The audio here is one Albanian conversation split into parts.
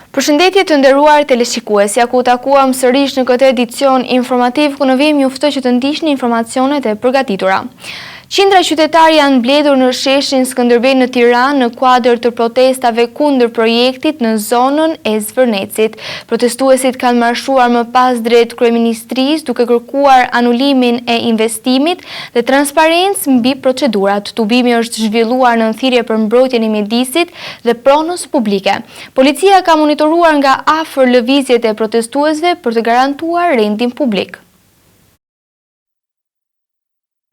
Përshëndetje të nderuar teleshikues, ja ku takuam sërish në këtë edicion informativ ku në vim juftoj që të ndiqni informacionet e përgatitura. Qindra qytetarë janë mbledhur në sheshin Skënderbej në Tiranë në kuadër të protestave kundër projektit në zonën e Zvërnecit. Protestuesit kanë marshuar më pas drejt kryeministrisë duke kërkuar anulimin e investimit dhe transparencë mbi procedurat. Tubimi është zhvilluar në thirrje për mbrojtjen e mjedisit dhe pronës publike. Policia ka monitoruar nga afër lëvizjet e protestuesve për të garantuar rendin publik.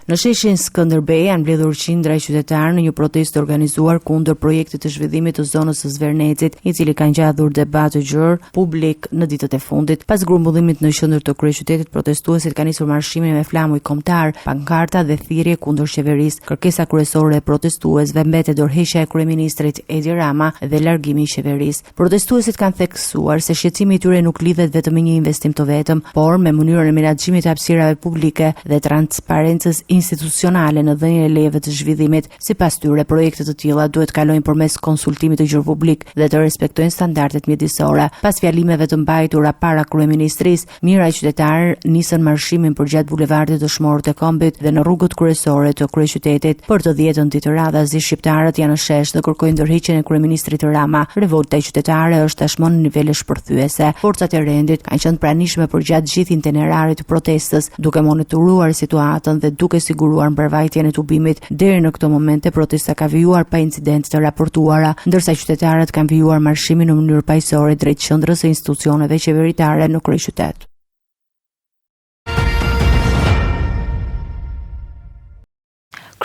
Në sheshin Skënderbej janë mbledhur qindra qytetarë në një protestë organizuar kundër projektit të zhvillimit të zonës së Zvërnecit, i cili ka ngjashur debat të gjerë publik në ditët e fundit. Pas grumbullimit në qendër të kryeqytetit, protestuesit kanë nisur marshimin me flamuj kombëtar, pankarta dhe thirrje kundër qeverisë. Kërkesa kryesore e protestuesve mbetet dorëheqja e kryeministrit Edi Rama dhe largimi i qeverisë. Protestuesit kanë theksuar se shqetësimi i tyre nuk lidhet vetëm me një investim të vetëm, por me mënyrën e menaxhimit të hapësirave publike dhe transparencës institucionale në dhënien e lejeve të zhvillimit. Sipas tyre, projekte të tilla duhet kalojnë përmes konsultimit të gjerë publik dhe të respektojnë standardet mjedisore. Pas fjalimeve të mbajtura para kryeministrisë, mijëra qytetarë nisën marshimin përgjat bulevardit Dëshmorët e Kombit dhe në rrugët kryesore të kryeqytetit. Për të 10-ën ditë radhazi, shqiptarët janë në shesh dhe kërkojnë ndërheqjen e kryeministrit Rama. Revolta qytetare është tashmë në nivele shpërthyese. Forcat e rendit kanë qenë pranishme përgjat gjithë itinerarit të protestës, duke monitoruar situatën dhe duke siguruar mbrojtjen e tubimit. Deri në këtë moment protesta ka vijuar pa incidente të raportuara, ndërsa qytetarët kanë vijuar marshimin në mënyrë paqësore drejt qendrës së institucioneve qeveritare në kryeqytet.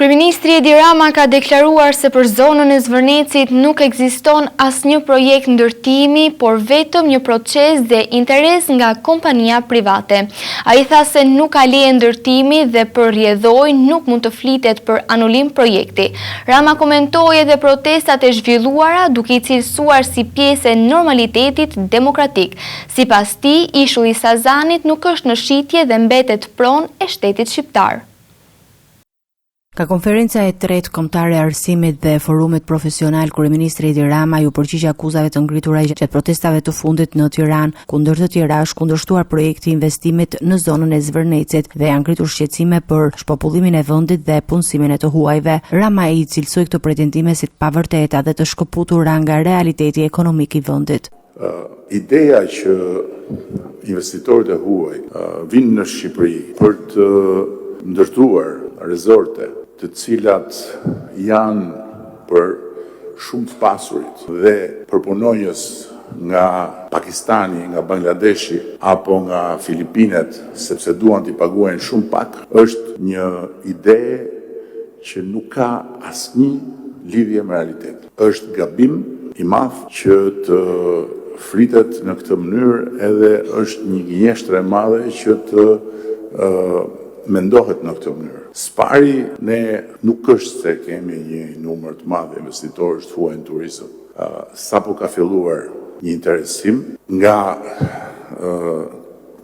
Kryeministri Edi Rama ka deklaruar se për zonën e Zvërnecit nuk ekziston asnjë projekt ndërtimi, por vetëm një proces dhe interes nga kompania private. Ai tha se nuk ka leje ndërtimi dhe për rrjedhoj nuk mund të flitet për anulim projekti. Rama komentoi edhe protestat e zhvilluara duke i cilësuar si pjesë e normalitetit demokratik. Sipas tij, Ishulli i Sazanit nuk është në shitje dhe mbetet pronë e shtetit shqiptar. Ka konferenca e tretë kombëtare e arsimit dhe forumit profesional, kryeministri Edi Rama ju përgjigj akuzave të ngritura gjatë protestave të fundit në Tiranë. Kundër të tjera është kundërshtuar projekti i investimit në zonën e Zvërnecit dhe janë ngritur shqetësime për shpopullimin e vendit dhe punësimin e të huajve. Rama i cilësoi këto pretendime si të pavërteta dhe të shkëputura nga realiteti ekonomik i vendit. Ideja që investitorët e huaj vinë në Shqipëri për të ndërtuar rezorte të cilat janë për shumë të pasurit dhe për punonjës nga Pakistani, nga Bangladeshi apo nga Filipinet, sepse duan t'i paguajnë shumë pak, është një ide që nuk ka asnjë lidhje me realitet. Është gabim i madh që të flitet në këtë mënyrë, edhe është një gënjeshtër e madhe që të mendohet në këtë mënyrë. Spari, ne nuk është se kemi një numër të madh investitorësh të huaj në turizëm. Sapo ka filluar një interesim nga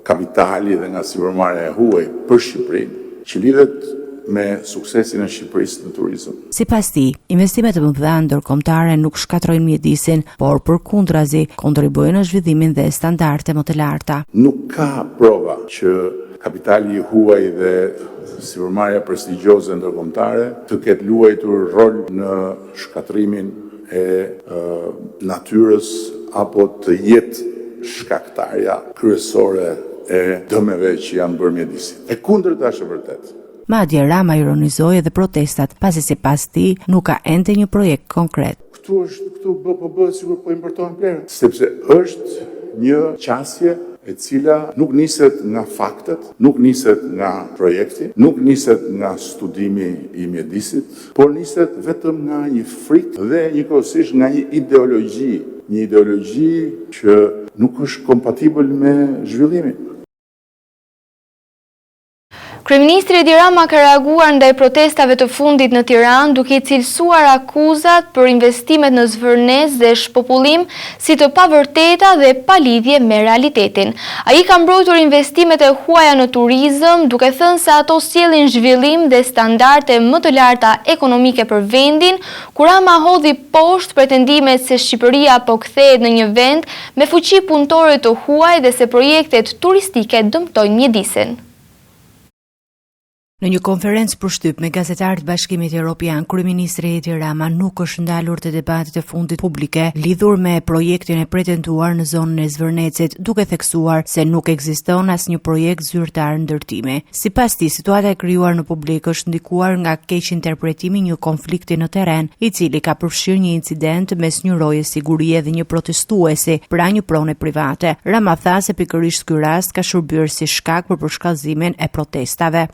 kapitali dhe nga sipërmarrja e huaj për Shqipërinë, që lidhet me suksesin e Shqipërisë në turizëm. Sipas tij, investimet e mëdha ndërkombëtare nuk shkatrojnë mjedisin, por përkundrazi kontribuojnë në zhvillimin dhe standarde më të larta. Nuk ka prova që kapitali i huaj dhe sipërmarrja prestigjioze ndërkombëtare të ketë luajtur rol në shkatrimin e natyrës apo të jetë shkaktarja kryesore e dëmeve që janë bërë mjedisit. E kundërta është e vërtetë. Madje Rama ironizoi edhe protestat, pasi sipas tij nuk ka ende një projekt konkret. Këtu BPB sigur po importon plerë, sepse është një qasje e cila nuk niset nga faktet, nuk niset nga projekti, nuk niset nga studimi i mjedisit, por niset vetëm nga një frikë dhe njëkohësisht nga një ideologji që nuk është kompatibël me zhvillimin. Kryeministri Edi Rama ka reaguar ndaj protestave të fundit në Tiranë duke i cilësuar akuzat për investimet në zvërnes dhe shpopullim si të pavërteta dhe pa lidhje me realitetin. Ai ka mbrojtur investimet e huaja në turizëm duke thënë se ato sjellin zhvillim dhe standarde më të larta ekonomike për vendin, kur Rama hodhi poshtë pretendimet se Shqipëria po kthehet në një vend me fuqi punëtore të huaj dhe se projektet turistike dëmtojnë mjedisin. Në një konferencë për shtyp me gazetarët Bashkimit Evropian, kryeministri Edi Rama nuk është ndalur të debatet e fundit publike lidhur me projektin e pretenduar në zonën e Zvërnecit, duke theksuar se nuk ekziston asnjë projekt zyrtar ndërtimi. Sipas tij, situata e krijuar në publik është ndikuar nga keq interpretimi një konflikti në terren, i cili ka përfshirë një incident mes një roje sigurie dhe një protestuesi pra një prone private. Rama tha se pikërisht ky rast ka shërbyer si shkak për përshkallëzimin e protestave.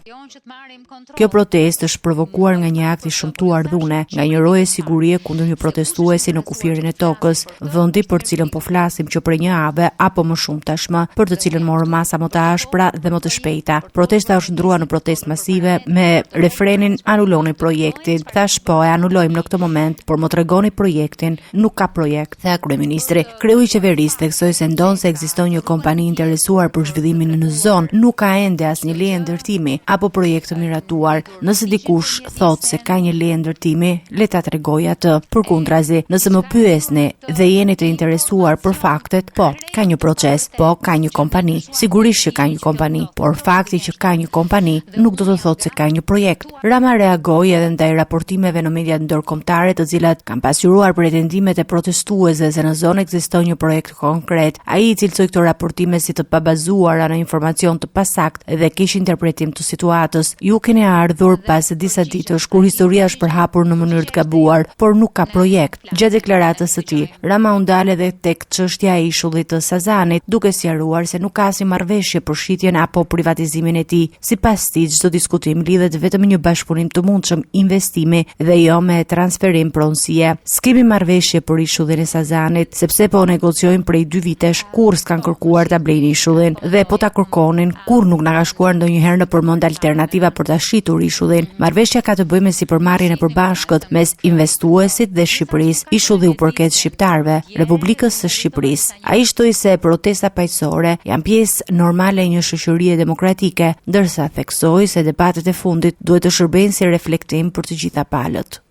Kjo protestë është provokuar nga një akt i shëmtuar dhune, nga një roje sigurie kundër një protestuesi në kufirin e tokës, vendi për cilën po flasim që për një javë apo më shumë tashmë, për të cilën morën masa më të ashpra dhe më të shpejta. Protesta është ndruar në protestë masive me refrenin anuloni projektin. Thash po e anulojmë në këtë moment, por më tregoni projektin, nuk ka projekt, tha kryeministri. Kreu i qeverisë theksoi se ndonse se ekziston një kompani interesuar për zhvillimin në zonë, nuk ka ende asnjë leje ndërtimi apo projekt të miratuar. Nëse dikush thot se ka një leje ndërtimi, le ta tregoj atë. Përkundrazi, nëse më pyesni dhe jeni të interesuar për faktet, po, ka një proces, po, ka një kompani. Sigurisht që ka një kompani, por fakti që ka një kompani nuk do të thotë se ka një projekt. Rama reagoi edhe ndaj raportimeve në mediat ndërkombëtare, të cilat kanë pasqyruar pretendimet e protestuesve se në zonë ekziston një projekt konkret. Ai i cilësoi këto raportime si të pabazuara në informacion të pasakt dhe keq interpretim të situatës. Ju keni ardhur pas disa ditësh kur historia është përhapur në mënyrë të gabuar, por nuk ka projekt. Gjatë deklaratës së tij, Rama u ndal edhe tek çështja e ishullit të Sazanit, duke sqaruar se nuk ka asnjë marrëveshje për shitjen apo privatizimin e tij. Sipas tij, çdo diskutim lidhet vetëm me një bashkëpunim të mundshëm investimi dhe jo me transferim pronësie. S'kemi marrëveshje për ishullin e Sazanit, sepse po negociojmë prej 2 vitesh, kur s'kan kërkuar ta blejnë ishullin dhe po ta kërkonin, kur nuk na ka shkuar ndonjëherë në përmend alternativa për ta shitur ishullin. Marrëveshja ka të bëjë me sipërmarrjen e përbashkët mes investuesit dhe Shqipërisë. Ishulli u përket shqiptarëve, Republikës së Shqipërisë. Ai shtoi se protesta paqësorë janë pjesë normale e një shoqërie demokratike, ndërsa theksoi se debatet e fundit duhet të shërbejnë si reflektim për të gjitha palët.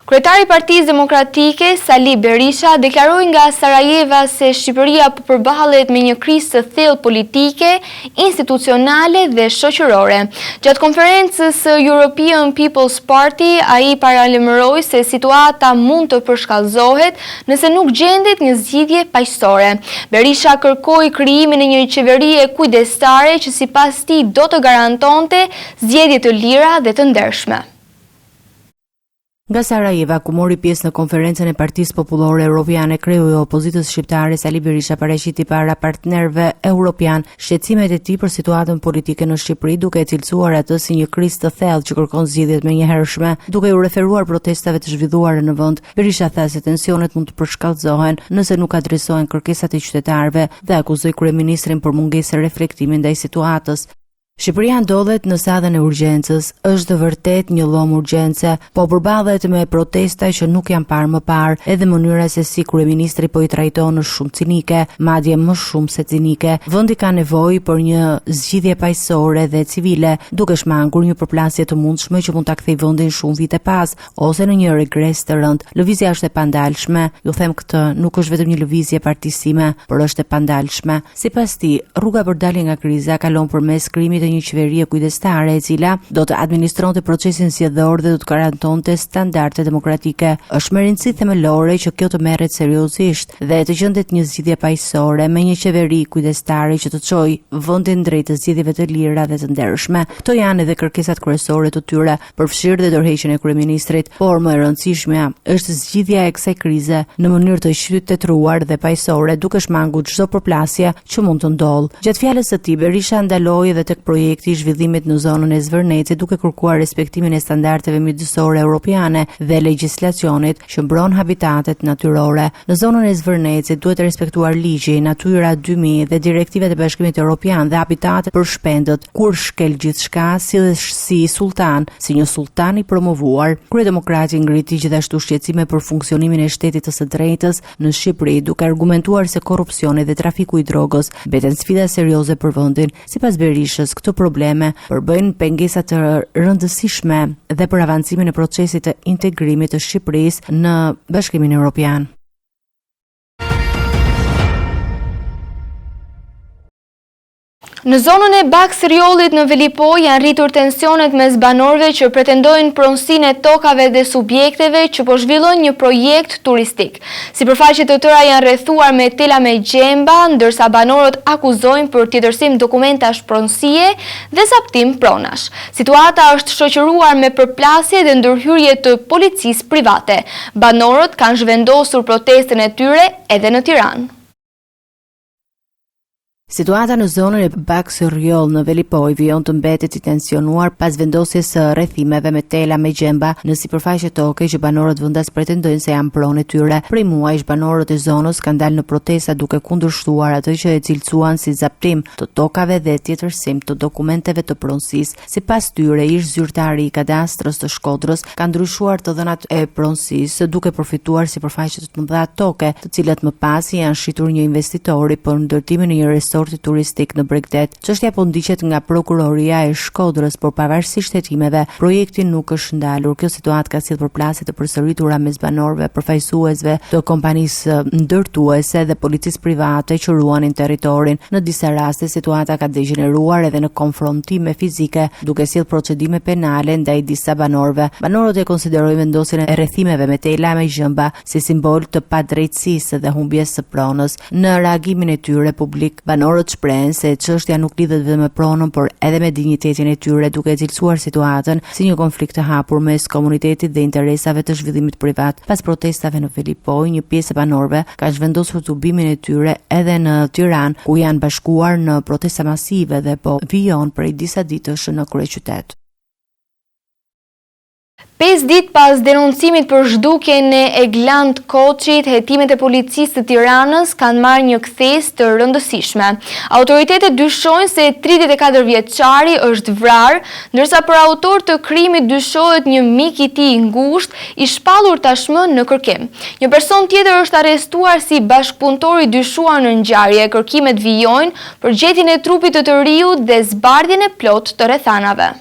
Kryetari i Partisë Demokratike, Sali Berisha, deklaroi nga Sarajeva se Shqipëria po përballet me një krizë të thellë politike, institucionale dhe shoqërore. Gjatë konferencës së European People's Party, ai paralajmëroi se situata mund të përshkallëzohet nëse nuk gjendet një zgjidhje paqësore. Berisha kërkoi krijimin e një qeverie kujdestare që sipas tij do të garantonte zgjedhje të lira dhe të ndershme. Nga Sarajeva, ku mori pjesë në konferencën e Partisë Popullore Evropiane, kreu i opozitës shqiptare Sali Berisha paraqiti para partnerëve evropian shqetësimet e tij për situatën politike në Shqipëri, duke e cilësuar atë si një krizë të thellë që kërkon zgjidhje të menjëhershme, duke u referuar protestave të zhvilluara në vend. Berisha tha se tensionet mund të përshkallëzohen nëse nuk adresohen kërkesat e qytetarëve dhe akuzoi kryeministrin për mungesë reflektimi ndaj situatës. Shqipëria ndodhet në sadhën e urgjencës, është vërtet një llom urgjence, po përballet me protesta që nuk janë parë më parë, edhe mënyra se si kryeministri po i trajton është shumë cinike, madje më shumë se cinike. Vendi ka nevojë për një zgjidhje paqësore dhe civile, duke shmangur një përplasje të mundshme që mund ta kthejë vendin shumë vite pas, ose në një regres të rënd. Lëvizja është e pandalshme, ju them këtë, nuk është vetëm një lëvizje partisime, por është e pandalshme. Sipas tij, rruga për dalje nga kriza kalon përmes krijimit një qeverie kujdestare e cila do të administronte procesin zgjedhor dhe do të garantonte standarde demokratike. Është me rëndësi themelore që kjo të merret seriozisht dhe të gjendet një zgjidhje paqësore me një qeveri kujdestare që të çojë vendin drejt zgjedhjeve të lira dhe të ndershme. Këto janë edhe kërkesat kryesore të tyre, përfshirë dhe dorëheqjen e kryeministrit, por më e rëndësishmja është zgjidhja e kësaj krize në mënyrë të qytetëruar dhe paqësore, duke shmangur çdo përplasje që mund të ndodhë. Gjatë fjalës së tij, Berisha ndaloi edhe tek projekti i zhvillimit në zonën e Zvërnecit duke kërkuar respektimin e standardeve mjedisorë europiane dhe legjislacionit që mbron habitatet natyrore. Në zonën e Zvërnecit duhet respektuar ligji, Natyra 2000 dhe direktivat e Bashkimit Evropian dhe habitatet për shpendët. Kur shkel gjithçka si sultan, si një sultan i promovuar, kryedemokrati ngriti gjithashtu shqetësime për funksionimin e shtetit të së drejtës në Shqipëri, duke argumentuar se korrupsioni dhe trafiku i drogës mbeten sfida serioze për vendin. Sipas Berishës, këto probleme përbëjnë pengesa të rëndësishme dhe për avancimin e procesit të integrimit të Shqipërisë në Bashkimin Evropian. Në zonën e Baksëriollit në Velipoj janë rritur tensionet mes banorëve që pretendojnë pronësinë e tokave dhe subjekteve që po zhvillojnë një projekt turistik. Sipërfaqet të tëra janë rrethuar me tela me gjemba, ndërsa banorët akuzojnë për tjetërsim dokumentash pronësie dhe zaptim pronash. Situata është shoqëruar me përplasje dhe ndërhyrje të policisë private. Banorët kanë zhvendosur protestën e tyre edhe në Tiranë. Situata në zonën e Baksëriol në Velipoj vijon të mbetet i tensionuar pas vendosjes së rrethimeve me tela me gjemba në sipërfaqe toke që banorët vendas pretendojnë se janë pronë e tyre. Prej muajsh banorët e zonës kanë dalë në protesta duke kundërshtuar atë që e cilësuan si zaptim të tokave dhe tjetërsim të dokumenteve të pronësisë. Sipas tyre, ish zyrtari i kadastrës të Shkodrës ka ndryshuar të dhënat e pronësisë duke përfituar sipërfaqe të mëdha toke, të cilat më pas janë shitur një investitori për ndërtimin e një resorti turistik në Bregdet. Çështja po ndiqet nga prokuroria e Shkodrës, por pavarësisht hetimeve, projekti nuk është ndalur. Kjo situatë ka sjellë përplasje të përsëritura mes banorëve, përfaqësuesve të kompanisë ndërtuese dhe policisë private që ruanin territorin. Në disa raste situata ka degeneruar edhe në konfrontime fizike, duke sjellë procedime penale ndaj disa banorëve. Banorët e konsiderojnë vendosjen e rrethimeve me tela me gjëmba si simbol të padrejtësisë dhe humbjes së pronës. Në reagimin e tyre publik, banorët shprehen se çështja nuk lidhet vetëm me pronën, por edhe me dinjitetin e tyre, duke cilësuar situatën si një konflikt të hapur mes komunitetit dhe interesave të zhvillimit privat. Pas protestave në Velipoj, një pjesë e banorëve ka zhvendosur tubimin e tyre edhe në Tiranë, ku janë bashkuar në protesta masive dhe po vijon prej disa ditësh në kryeqytet. 5 ditë pas denoncimit për zhdukjen e Eglant Koçit, hetimet e policisë të Tiranës kanë marrë një kthes të rëndësishme. Autoritetet dyshojnë se 34 vjeçari është vrarë, ndërsa për autor të krimit dyshohet një mik i tij i ngushtë, i shpallur tashmë në kërkim. Një person tjetër është arrestuar si bashkëpunëtor i dyshuar në ngjarje. Kërkimet vijojnë për gjetjen e trupit të riut dhe zbardhjen e plotë të rrethanave.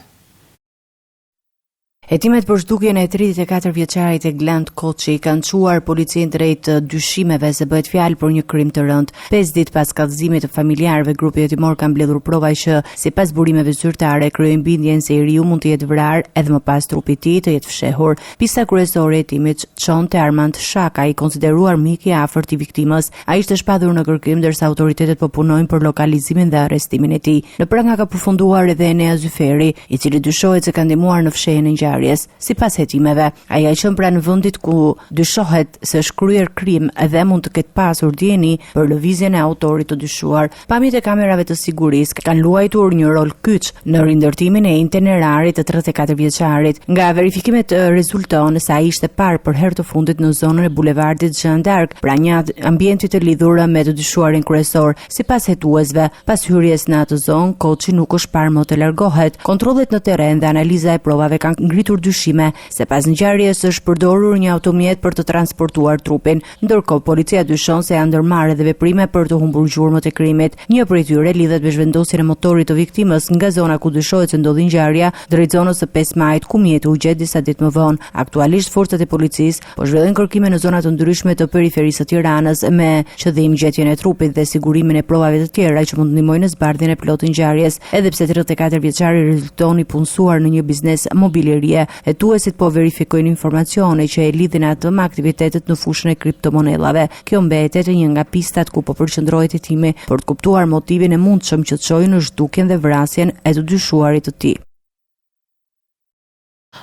Hetimet për zhdukjen e 34 vjeçarit Eglant Koçi kanë çuar policinë drejt dyshimeve se bëhet fjalë për një krim të rënd. 5 ditë pas kallëzimit të familjarëve, grupi hetimor ka mbledhur prova që sipas burimeve zyrtare krijojnë bindjen se i riu mund të jetë vrarë edhe më pas trupi i tij të jetë fshehur. Pista kryesore e hetimit çon te Armand Shaka, i konsideruar mik i afërt i viktimës. Ai ishte shpadhur në kërkim ndërsa autoritetet po punojnë për lokalizimin dhe arrestimin e tij. Në pranga ka përfunduar edhe Enea Zyferi, i cili dyshohet se ka ndihmuar në fshehjen e ngjarjes. Sipas hetimeve, ai ka qenë pranë vendit ku dyshohet se është kryer krim dhe mund të ketë pasur dieni për lëvizjen e autorit të dyshuar. Pamjet e kamerave të sigurisë kanë luajtur një rol kyç në rindërtimin e itinerarit të 34 vjeçarit. Nga verifikimet rezulton se ai ishte parë për herë të fundit në zonën e bulevardit Jeanne d'Arc, pra një ambienti të lidhur me të dyshuarin kryesor. Sipas hetuesve, pas hyrjes në atë zonë, Koçi nuk është parë më të largohet. Kontrollet në terren dhe analiza e provave kanë ngritur dyshime se pas ngjarjes është përdorur një automjet për të transportuar trupin. Ndërkohë, policia dyshon se janë ndërmarrë edhe veprime për të humbur gjurmët e krimit. Një prej tyre lidhet me zhvendosjen e motorit të viktimës nga zona ku dyshohet se ndodhi ngjarja drejt zonës së 5 Majit, ku mjeti u gjet disa ditë më vonë. Aktualisht forcat e policisë po zhvillojnë kërkime në zona të ndryshme të periferisë së Tiranës me qëllim gjetjen e trupit dhe sigurimin e provave të tjera që mund të ndihmojnë në zbardhjen e plotë të ngjarjes. Edhe pse 34 vjeçari rezulton i punësuar në një biznes mobilerie, hetuesit po verifikojnë informacione që e lidhin atë me aktivitetet në fushën e kriptomonedhave. Kjo mbetet një nga pistat ku po përqendrohet hetimi për të kuptuar motivin e mundshëm që çojë në zhdukjen dhe vrasjen e të dyshuarit të tij.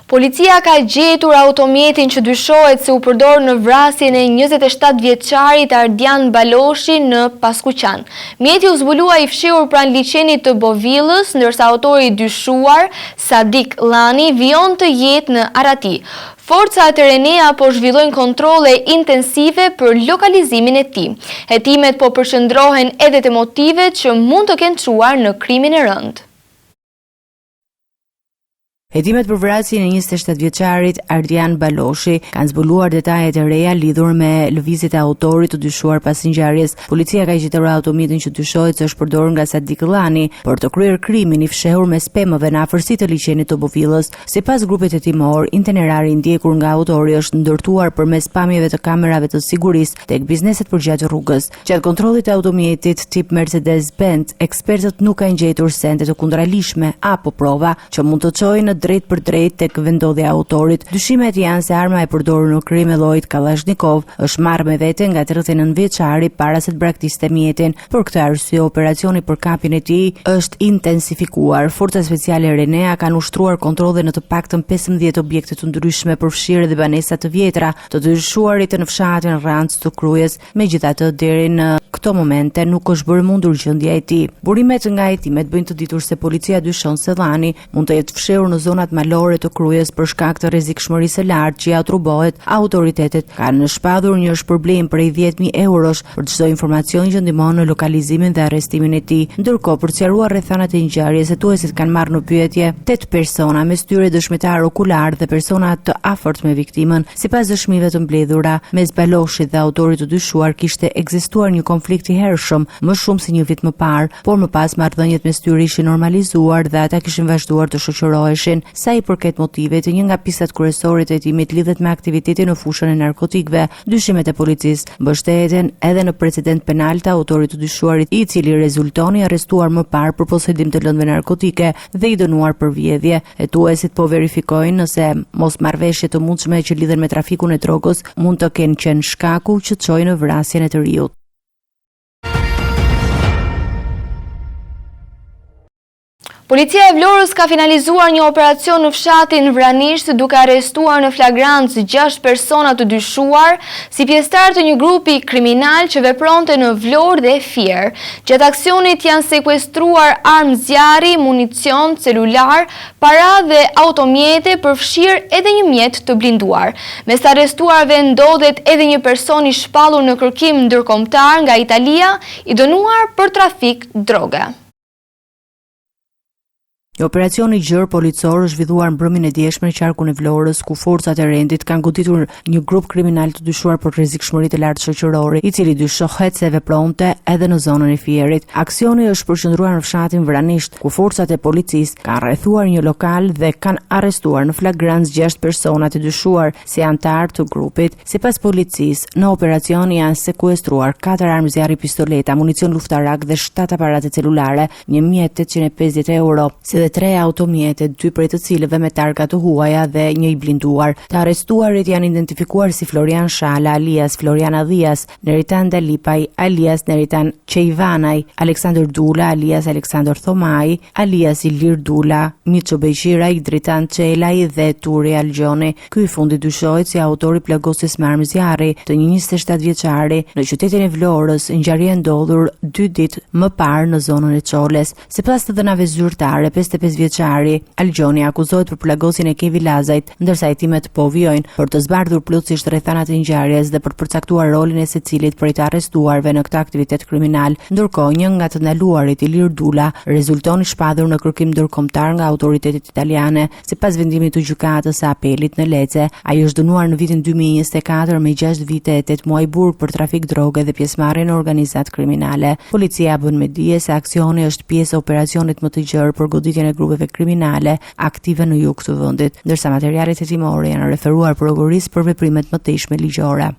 Policia ka gjetur automjetin që dyshohet se u përdor në vrasjen e 27 vjeçarit Ardian Baloshi në Paskuqan. Mjeti u zbulua i fshihur pranë liçenit të Bovillës, ndërsa autori i dyshuar, Sadik Llani, vijon të jetë në Arati. Forcat e Renea po zhvillojnë kontrolle intensive për lokalizimin e tij. Hetimet po përqendrohen edhe te motivet që mund të kenë çuar në krimin e rënd. Hetimet për vrasjen e 27 vjeçarit Ardian Baloshi kanë zbuluar detajet e reja lidhur me lëvizjet e autorit të dyshuar pas ngjarjes. Policia ka gjetur automjetin që dyshohet se është përdorur nga Sadik Llani për të kryer krimin i fshehur me spemëve në afërsi të liçenit të Bovillës. Sipas grupit hetimor, itinerari i ndjekur nga autori është ndërtuar përmes pamjeve të kamerave të sigurisë tek bizneset përgjatë rrugës. Gjatë kontrollit të automjetit tip Mercedes-Benz, ekspertët nuk kanë gjetur sende të kundërligjshme apo prova që mund të çojnë drejt për drejt tek vendodhja e autorit. Dyshimet janë se arma e përdorur në krim e llojit Kalashnikov është marrë me vete nga 39 vjeçari para se të braktiste mjetin. Për këtë arsye operacioni për kapjen e tij është intensifikuar. Forcat speciale Renea kanë ushtruar kontrolle në të paktën 15 objekte të ndryshme, përfshirë dhe banesa të vjetra të dyshuarit në fshatin Rancë të Krujës. Megjithatë, deri në këto momente nuk është bërë mundur gjendja e tij. Burimet nga hetimet bëjnë të ditur se policia dyshon se Llani mund të jetë fshehur në zonat malore të Krujës për shkak të rrezikshmërisë së lartë që ia atribuohet. Autoritetet kanë shpadur një shpërblim prej 10.000 eurosh për çdo informacion që ndihmon në lokalizimin dhe arrestimin e tij. Ndërkohë, për të sqaruar rrethanat e ngjarjes, hetuesit kanë marrë në pyetje 8 persona, mes tyre dëshmitar okular dhe persona të afërt me viktimën. Sipas dëshmive të mbledhura, mes Baloshit dhe autorit të dyshuar kishte ekzistuar një konflikt i hershëm më shumë se një vit më parë, por më pas marrëdhëniet mes tyre ishin normalizuar dhe ata kishin vazhduar të shoqëroheshin. Sa i përket motivit, një nga pistat kryesore të hetimit lidhet me aktivitetin në fushën e narkotikëve. Dyshimet e policisë mbështeten edhe në precedent penal të autorit të dyshuarit, i cili rezultoni arrestuar më parë për posedim të lëndëve narkotike dhe i dënuar për vjedhje. Hetuesit po verifikojnë nëse mosmarrëveshje të mundshme që lidhen me trafikun e drogës mund të kenë qenë shkaku që çoi në vrasjen e të riut. Policia e Vlorës ka finalizuar një operacion në fshatin Vranisht duke arrestuar në flagrancë 6 persona të dyshuar si pjesëtar të një grupi kriminal që vepronte në Vlorë dhe Fier. Gjatë aksionit janë sekuestruar armë zjarri, municion, celular, para dhe automjete, përfshirë edhe një mjet të blinduar. Mes të arrestuarve ndodhet edhe një person i shpallur në kërkim ndërkombëtar nga Italia, i dënuar për trafik droge. Një operacion i gjerë policor është zhvilluar mbrëmjen e dieshme në qarkun e Vlorës, ku forcat e rendit kanë goditur një grup kriminal të dyshuar për rrezikshmëri të lartë shoqërore, i cili dyshohet se vepronte edhe në zonën e Fierit. Aksioni është përqendruar në fshatin Vranisht, ku forcat e policisë kanë rrethuar një lokal dhe kanë arrestuar në flagrancë 6 persona të dyshuar si anëtar të grupit. Sipas policisë, në operacion janë sekuestruar 4 armë zjarri, pistoleta, municion luftarak dhe 7 aparate celulare, një mjet 850 euro, dhe 3 automjete, 2 prej të cilëve me targa të huaja dhe një i blinduar. Të arrestuarit janë identifikuar si Florian Shala alias Florian Adhias, Neritan Dalipaj alias Neritan Qejvanaj, Aleksandr Dula alias Aleksandr Thomaj alias Ilir Dula, Miço Beqiraj, Dritan Çelaj dhe Turi Algjoni. Ky i fundi dyshohet si autori plagosjes me armë zjarri të një 27 vjeçari në qytetin e Vlorës. Ngjarja ndodhur 2 ditë më parë në zonën e Çoles. Sipas të dhënave zyrtare, 55 vjeçari Algjoni akuzohet për plagosjen e Kevi Lazajt, ndërsa hetimet po vijojnë për të zbardhur plotësisht rrethanat e ngjarjes dhe për të përcaktuar rolin e secilit prej të arrestuarve në këtë aktivitet kriminal. Ndërkohë, një nga të ndaluarit, Ilir Dula, rezulton i shpadhur në kërkim ndërkombëtar nga autoritetet italiane. Sipas vendimit të gjykatës së apelit në Lecce, ai është dënuar në vitin 2024 me 6 vite e 8 muaj burg për trafik droge dhe pjesëmarrje në organizatë kriminale. Policia bën me dije se aksioni është pjesë e operacionit më të gjerë për goditjen e grupeve kriminale aktive në jug të vendit, ndërsa materialet hetimore janë referuar prokurisë për veprimet më të ishme ligjore.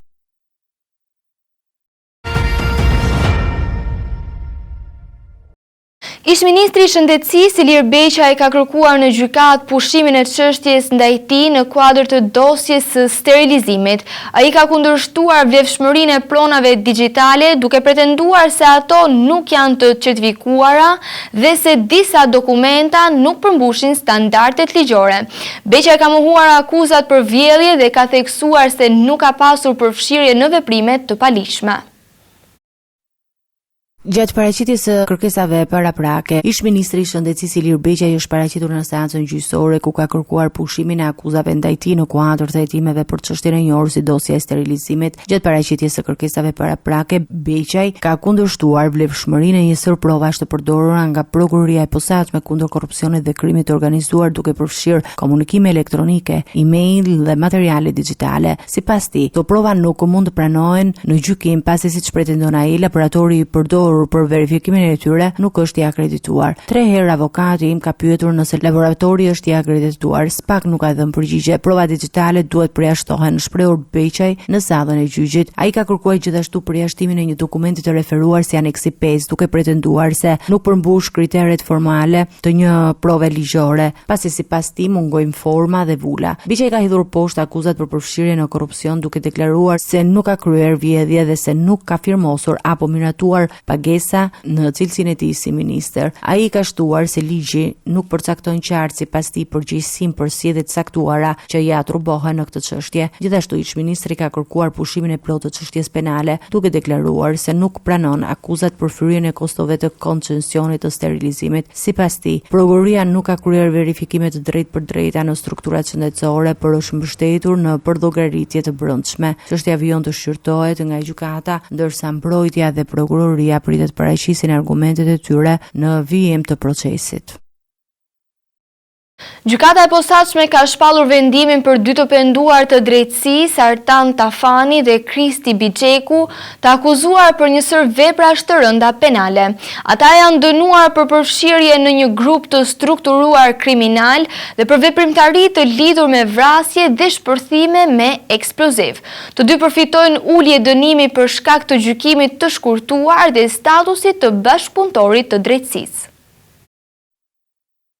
Ish-ministri i Shëndetësisë Ilir Beqaj ka kërkuar në gjykatë pushimin e çështjes ndaj tij në kuadër të dosjes së sterilizimit. Ai ka kundërshtuar vlefshmërinë e pronave digjitale duke pretenduar se ato nuk janë të certifikuara dhe se disa dokumenta nuk përmbushin standardet ligjore. Beqaj ka mohuar akuzat për vjedhje dhe ka theksuar se nuk ka pasur përfshirje në veprime të paligjshme. Gjatë paraqitjes së kërkesave paraprake, ish-ministri i Shëndetësisë Ilir Beqaj është paraqitur në seancën gjyqësore ku ka kërkuar pushimin e akuzave ndaj tij në kuadër të hetimeve për çështjen e njohur si dosja e sterilizimit. Gjatë paraqitjes së kërkesave paraprake, Beqaj ka kundërshtuar vlefshmërinë e një sër provash të përdorura nga prokuroria e posaçme kundër korrupsionit dhe krimit të organizuar duke përfshirë komunikime elektronike, email dhe materiale digjitale. Sipas tij, këto prova nuk mund të pranohen në gjykim pasi siç pretendon ai, laboratori i përdorur për verifikimin e tyre nuk është i akredituar. 3 herë avokati im ka pyetur nëse laboratori është i akredituar, SPAK nuk ka dhënë përgjigje. Provat digjitale duhet përjashtohen, shprehur Beqaj në sallën e gjyqit. Ai ka kërkuar gjithashtu përjashtimin e një dokumenti të referuar si aneksi 5, duke pretenduar se nuk përmbush kriteret formale të një prove ligjore, pasi sipas tij mungojnë forma dhe vula. Beqaj ka hidhur poshtë akuzat për përfshirje në korrupsion duke deklaruar se nuk ka kryer vjedhje dhe se nuk ka firmosur apo miratuar pagesa në cilësinë e tij si ministër. Ai ka shtuar se ligji nuk përcakton qartë sipas tij përgjegjësinë për sjelljet caktuara që i atribuohen në këtë çështje. Gjithashtu ish-ministri ka kërkuar pushimin e plotë të çështjes penale, duke deklaruar se nuk pranon akuzat për hyrjen e kostove të koncesionit të sterilizimit. Sipas tij, prokuroria nuk ka kryer verifikime të drejtpërdrejta në strukturat shëndetësore për është mbështetur në përdhogëritje të brendshme. Çështja vijon të shqyrtohet nga gjykata, ndërsa mbrojtja dhe prokuroria pritet paraqisin argumentet e tyre në vijim të procesit. Gjykata e posaçme ka shpallur vendimin për 2 të penduar të drejtësisë, Artan Tafani dhe Kristi Bixheku, të akuzuar për një sër veprash të rënda penale. Ata janë dënuar për përfshirje në një grup të strukturuar kriminal dhe për veprimtari të lidhur me vrasje dhe shpërthime me eksploziv. Të dy përfitojnë ulje dënimi për shkak të gjykimit të shkurtuar dhe statusit të bashkëpunëtorit të drejtësisë.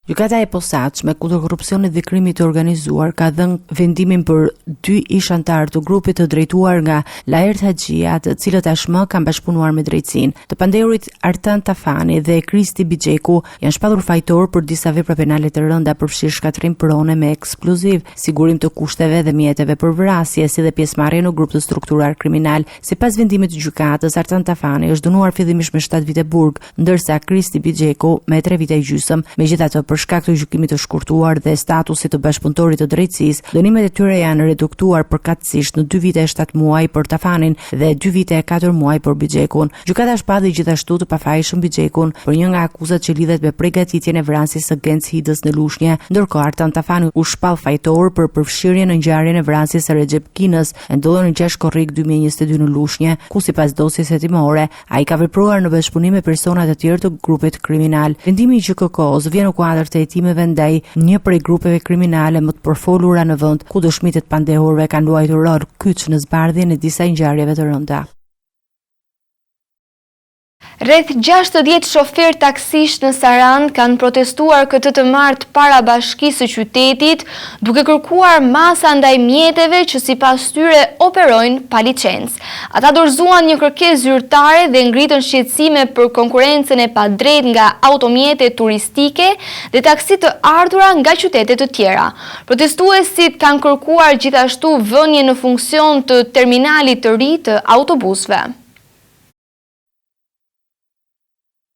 Gjykata e posaçme kundër korrupsionit dhe krimit të organizuar ka dhënë vendimin për 2 ish-anëtar të grupit të drejtuar nga Laert Haxhia, të cilët tashmë kanë bashkëpunuar me drejtsinë. Të pandehurit Artan Tafani dhe Kristi Bixheku janë shpallur fajtor për disa vepra penale të rënda përfshirë shkatrim prone me eksploziv, sigurim të kushteve dhe mjeteve për vrasje, si dhe pjesëmarrje në grup të strukturar kriminal. Sipas vendimit të gjykatës, Artan Tafani është dënuar fillimisht me 7 vite burg, ndërsa Kristi Bixheku me 3 vite gjysmë. Megjithatë, për shkak të gjykimit të shkurtuar dhe statusit të bashkëpunëtorit të drejtësisë, dënimet e tyre janë reduktuar përkatësisht në 2 vite e 7 muaj për Tafanin dhe 2 vite e 4 muaj për Bixhekun. Gjykata shpalli gjithashtu të pafajshëm Bixhekun për një nga akuzat që lidhet me përgatitjen e vrasjes së Genc Hidës në Lushnjë, ndërkohë Artan Tafani u shpall fajtor për përfshirjen në ngjarjen e vrasjes së Recep Kinës, e ndodhur në 6 korrik 2022 në Lushnjë, ku sipas dosjes hetimore ai ka vepruar në bashkëpunim me persona të tjerë të grupit kriminal. Vendimi i GKK-s vjen në kuadër të hetimeve ndaj një prej grupeve kriminale më të përfolura në vend, ku dëshmitë të pandehurve kanë luajtur rol kyç në zbardhjen e disa ngjarjeve të rënda. Rreth 60 shofer taksish në Sarand kanë protestuar këtë të martë para bashkisë së qytetit, duke kërkuar masa ndaj mjeteve që sipas tyre operojnë pa licencë. Ata dorëzuan një kërkesë zyrtare dhe ngritën shqetësime për konkurrencën e padrejtë nga automjete turistike dhe taksi të ardhura nga qytete të tjera. Protestuesit kanë kërkuar gjithashtu vënje në funksion të terminalit të ri të autobusëve.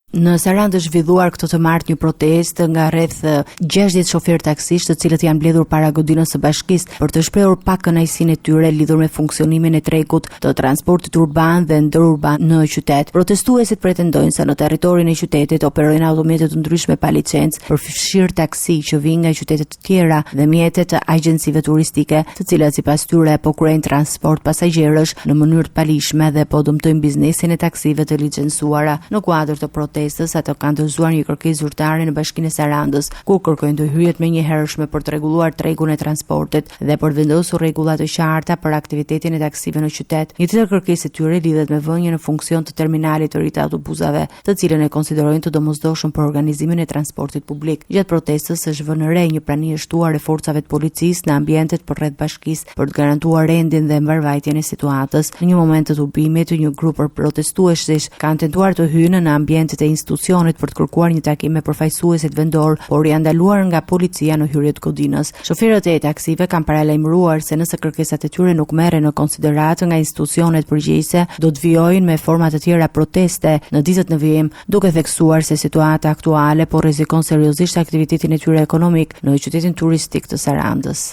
Në Sarand është zhvilluar këtë të martë një protestë nga rreth 60 shoferë taksisht, të cilët janë mbledhur para godinës së bashkisë për të shprehur pa kënaqësinë e tyre lidhur me funksionimin e tregut të transportit urban dhe ndërurban në qytet. Protestuesit pretendojnë se në territorin e qytetit operojnë automjete të ndryshme pa licencë, përfshirë taksi që vijnë nga qytete të tjera dhe mjete të agjencive turistike, të cilat sipas tyre po kryejnë transport pasagjerësh në mënyrë të paligjshme dhe po dëmtojnë biznesin e taksive të licencuara. Në kuadër të protestës, ato kanë dorëzuar një kërkesë zyrtare në Bashkinë e Sarandës, ku kërkojnë të hyrjet menjëhershme për të rregulluar tregun e transportit dhe për të vendosur rregulla të qarta për aktivitetin e taksive në qytet. Një tjetër kërkesë e tyre lidhet me vënien në funksion të terminalit të ri të autobusave, të cilën e konsiderojnë të domosdoshëm për organizimin e transportit publik. Gjatë protestës është vënë re një prani e shtuar e forcave të policisë në ambientet përreth bashkisë për të garantuar rendin dhe mbarvajtjen e situatës. Në një moment të tubimit, një grup protestuesish kanë tentuar të hyjnë në ambientet e institucionit për të kërkuar një takim me përfaqësuesit vendor, por janë ndaluar nga policia në hyrje të godinës. Shoferët e taksive kanë paralajmëruar se nëse kërkesat e tyre nuk merren në konsideratë nga institucionet përgjegjëse, do të vijojnë me forma të tjera proteste në ditët në vijim, duke theksuar se situata aktuale po rrezikon seriozisht aktivitetin e tyre ekonomik në qytetin turistik të Sarandës.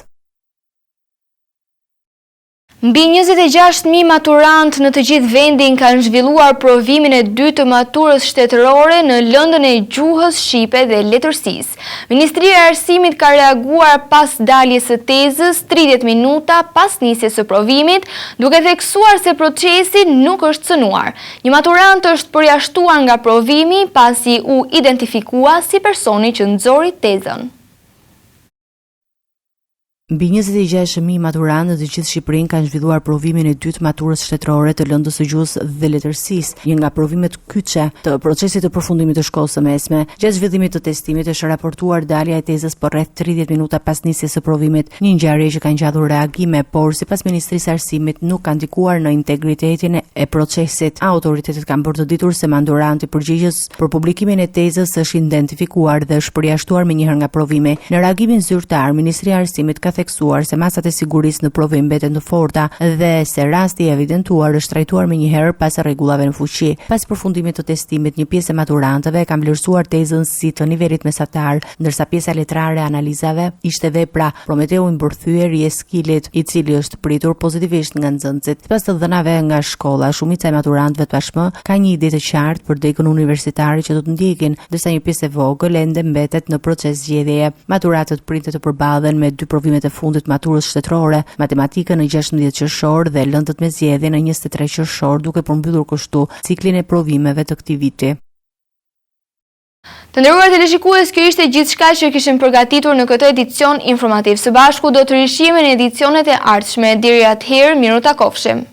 Mbi 26.000 maturant në të gjithë vendin kanë zhvilluar provimin e dytë të maturës shtetërore në lëndën e gjuhës shqipe dhe letërsisë. Ministria e Arsimit ka reaguar pas daljes së tezës 30 minuta pas nisjes së provimit, duke theksuar se procesi nuk është cënuar. Një maturant është përjashtuar nga provimi pasi u identifikua si personi që nxori tezën. Mbi 26.000 maturantë në të gjithë Shqipërinë kanë zhvilluar provimin e dytë maturës shtetërore të lëndës së gjuhës dhe letërsisë, një nga provimet kyçe të procesit të përfundimit të shkollës së mesme. Gjatë zhvillimit të testimit është raportuar dalja e tezës për rreth 30 minuta pas nisjes së provimit, një ngjarje që ka ngjallur reagime, por sipas Ministrisë së Arsimit nuk ka ndikuar në integritetin e procesit. Autoritetet kanë bërë të ditur se manduranti përgjegjës për publikimin e tezës është identifikuar dhe është përjashtuar menjëherë nga provimi. Në reagimin zyrtar, Ministria e Arsimit ka theksuar se masat e sigurisë në provim mbeten të forta dhe se rasti i evidentuar është trajtuar menjëherë pas rregullave në fuqi. Pas përfundimit të testimit, një pjesë e maturantëve ka vlerësuar tezën si të nivelit mesatar, ndërsa pjesa letrare e analizave ishte vepra Prometeu i mbërthyer i Eskilit, i cili është pritur pozitivisht nga nxënësit. Pas të dhënave nga shkolla, shumica e maturantëve tashmë ka një ide të qartë për degën universitare që do të ndjekin, ndërsa një pjesë e vogël ende mbetet në proces zgjedhjeje. Maturantët pritet të përballen me dy provime të fundit maturës shtetërore, matematikën në 16 qershor dhe lëndët me zgjedhje në 23 qershor, duke përmbyllur kështu ciklin e provimeve të këtij viti. Të nderuar teleshikues, kjo ishte gjithçka që kishim përgatitur në këtë edicion informativ. Së bashku do të rishihemi në edicionet e ardhshme. Deri atëherë, miru takofshim.